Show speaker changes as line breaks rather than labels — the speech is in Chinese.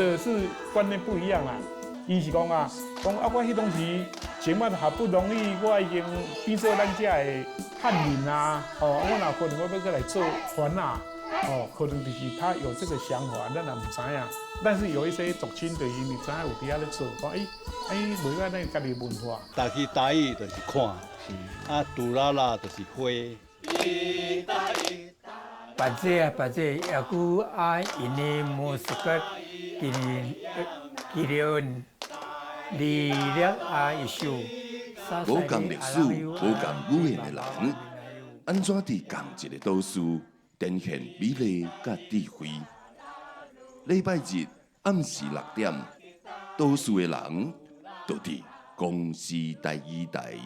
的是观念不一样啦。伊是讲啊，我迄当时前摆好不容易，我已经变做咱遮的汉人啊，我哪可能我要过来做番啊？可能就是他有这个想法，咱也唔知影。但是有一些族亲对伊，你知影有伫遐咧做，讲袂歹咱家己文化。
大去台语就是看，啊，杜拉拉就是花。
Baca aku ini musik kiriun lihat isu。
无讲历史、无讲语言的人，安怎伫同一个都市展现美丽甲智慧？礼拜日暗时6点，都市的人就伫公视第2台。